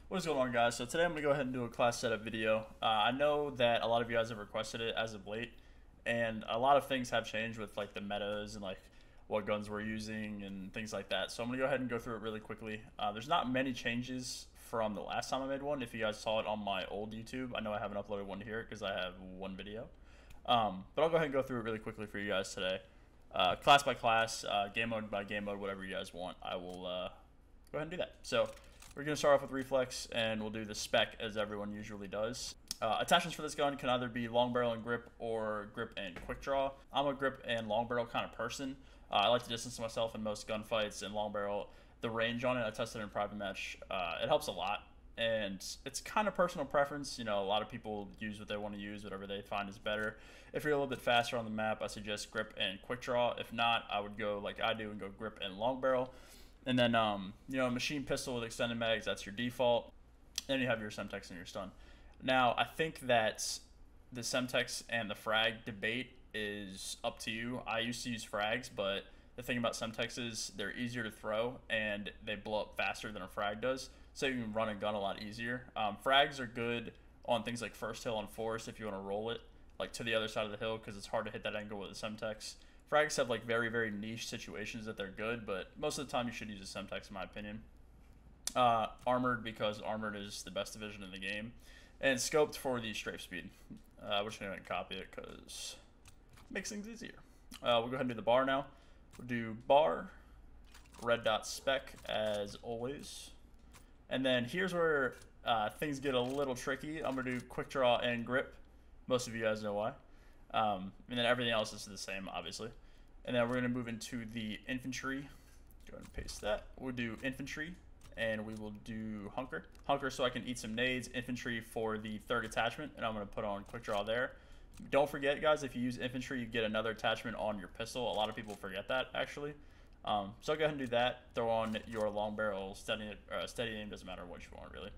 What is going on, guys? So today I'm going to go ahead and do a class setup video. I know that a lot of you guys have requested it as of late, and a lot of things have changed with like the metas and like what guns we're using and things like that. So I'm going to go ahead and go through it really quickly. There's not many changes from the last time I made one. If you guys saw it on my old YouTube, I know I haven't uploaded one here because I have one video. But I'll go ahead and go through it really quickly for you guys today. Class by class, game mode by game mode, whatever you guys want. I will go ahead and do that. So we're going to start off with Reflex, and we'll do the spec as everyone usually does. Attachments for this gun can either be long barrel and grip or grip and quick draw. I'm a grip and long barrel kind of person. I like to distance myself in most gunfights, and long barrel, the range on it, I tested in private match. It helps a lot, and it's kind of personal preference. You know, a lot of people use what they want to use, whatever they find is better. If you're a little bit faster on the map, I suggest grip and quick draw. If not, I would go like I do and go grip and long barrel. And then, you know, machine pistol with extended mags, that's your default. Then you have your Semtex and your stun. Now, I think that the Semtex and the frag debate is up to you. I used to use frags, but the thing about Semtex is they're easier to throw, and they blow up faster than a frag does, so you can run a gun a lot easier. Frags are good on things like first hill on forest if you want to roll it, like to the other side of the hill, because it's hard to hit that angle with a Semtex. Frags have like very, very niche situations that they're good, but most of the time you should use a Semtex in my opinion. Armored, because armored is the best division in the game. And scoped for the strafe speed. We're just going to copy it because it makes things easier. We'll go ahead and do the bar now. We'll do bar, red dot spec as always. And then here's where things get a little tricky. I'm going to do quick draw and grip. Most of you guys know why. And then everything else is the same, obviously. And then we're going to move into the infantry. Go ahead and paste that. We'll do infantry, and we will do hunker. Hunker so I can eat some nades. Infantry for the third attachment, and I'm going to put on quick draw there. Don't forget, guys, if you use infantry, you get another attachment on your pistol. A lot of people forget that, actually. So I'll go ahead and do that. Throw on your long barrel, steady aim, doesn't matter what you want, really.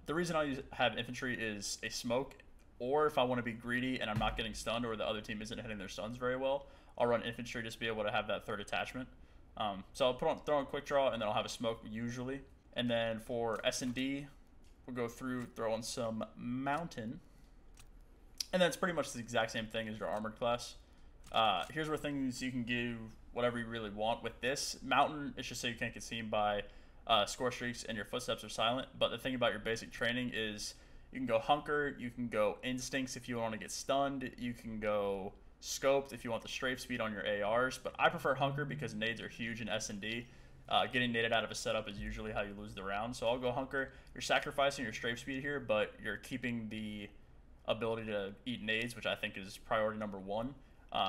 The reason I have infantry is a smoke, or if I want to be greedy and I'm not getting stunned or the other team isn't hitting their stuns very well, I'll run infantry just to be able to have that third attachment. So I'll throw on quick draw, and then I'll have a smoke usually. And then for S&D, we'll go through, throw on some mountain. And then it's pretty much the exact same thing as your armored class. Here's where things you can give whatever you really want with this. Mountain, it's just so you can't get seen by score streaks and your footsteps are silent. But the thing about your basic training is you can go hunker, you can go instincts if you want to get stunned, you can go scoped if you want the strafe speed on your ARs, but I prefer hunker because nades are huge in S&D. Getting naded out of a setup is usually how you lose the round, so I'll go hunker. You're sacrificing your strafe speed here, but you're keeping the ability to eat nades, which I think is priority number one.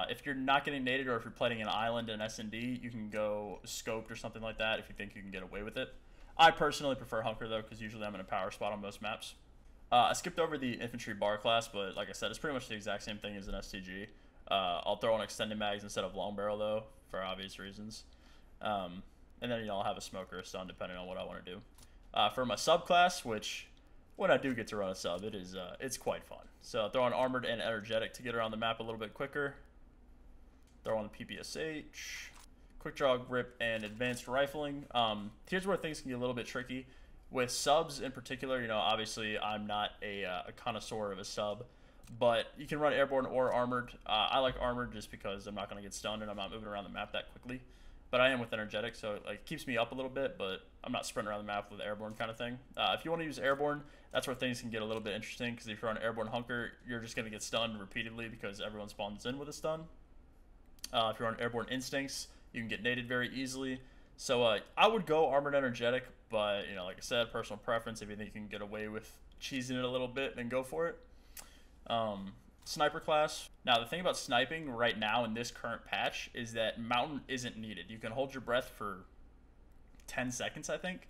If you're not getting naded, or if you're playing an island in S&D, you can go scoped or something like that if you think you can get away with it. I personally prefer hunker though, because usually I'm in a power spot on most maps. I skipped over the infantry bar class, but like I said, it's pretty much the exact same thing as an STG. I'll throw on extended mags instead of long barrel though, for obvious reasons. And then, you know, I'll have a smoke or a stun depending on what I want to do. For my subclass, which when I do get to run a sub, it's quite fun. So I'll throw on armored and energetic to get around the map a little bit quicker. Throw on the PPSH, quick draw, grip, and advanced rifling. Here's where things can get a little bit tricky. With subs in particular, you know, obviously I'm not a connoisseur of a sub, but you can run airborne or armored. I like armored just because I'm not going to get stunned and I'm not moving around the map that quickly. But I am with energetic, so it like keeps me up a little bit, but I'm not sprinting around the map with airborne kind of thing. If you want to use airborne, that's where things can get a little bit interesting, because if you're on airborne hunker, you're just going to get stunned repeatedly because everyone spawns in with a stun. If you're on airborne instincts, you can get naded very easily. So I would go armored energetic, but, you know, like I said, personal preference. If you think you can get away with cheesing it a little bit, then go for it. Sniper class. Now, the thing about sniping right now in this current patch is that mountain isn't needed. You can hold your breath for 10 seconds, I think,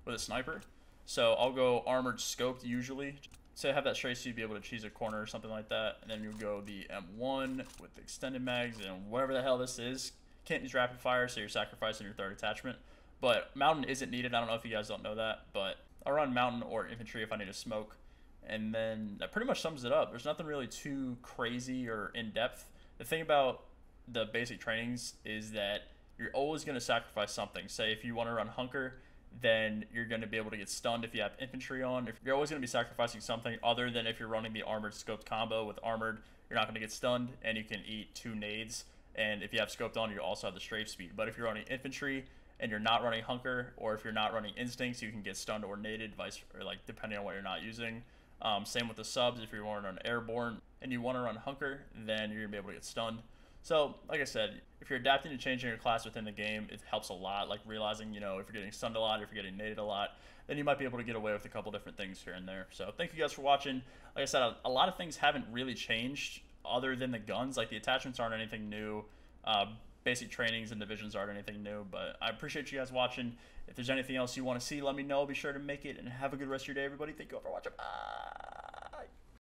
with a sniper. So I'll go armored scoped usually. So I have that straight, so you'd be able to cheese a corner or something like that. And then you go the M1 with the extended mags and whatever the hell this is. Can't use rapid fire, so you're sacrificing your third attachment. But mountain isn't needed. I don't know if you guys don't know that, but I'll run mountain or infantry if I need to smoke. And then that pretty much sums it up. There's nothing really too crazy or in-depth. The thing about the basic trainings is that you're always going to sacrifice something. Say if you want to run hunker, then you're going to be able to get stunned if you have infantry on. If you're always going to be sacrificing something other than if you're running the armored scoped combo with armored, you're not going to get stunned, and you can eat 2 nades. And if you have scoped on, you also have the strafe speed. But if you're running infantry and you're not running hunker, or if you're not running instincts, you can get stunned or naded, or like depending on what you're not using. Same with the subs. If you want to run airborne and you want to run hunker, then you're gonna be able to get stunned. So, like I said, if you're adapting to changing your class within the game, it helps a lot. Like realizing, if you're getting stunned a lot, if you're getting naded a lot, then you might be able to get away with a couple different things here and there. So, thank you guys for watching. Like I said, a lot of things haven't really changed other than the guns. Like the attachments aren't anything new. Basic trainings and divisions aren't anything new. But I appreciate you guys watching. If there's anything else you want to see, let me know. Be sure to make it, and have a good rest of your day, everybody. Thank you all for watching. Bye.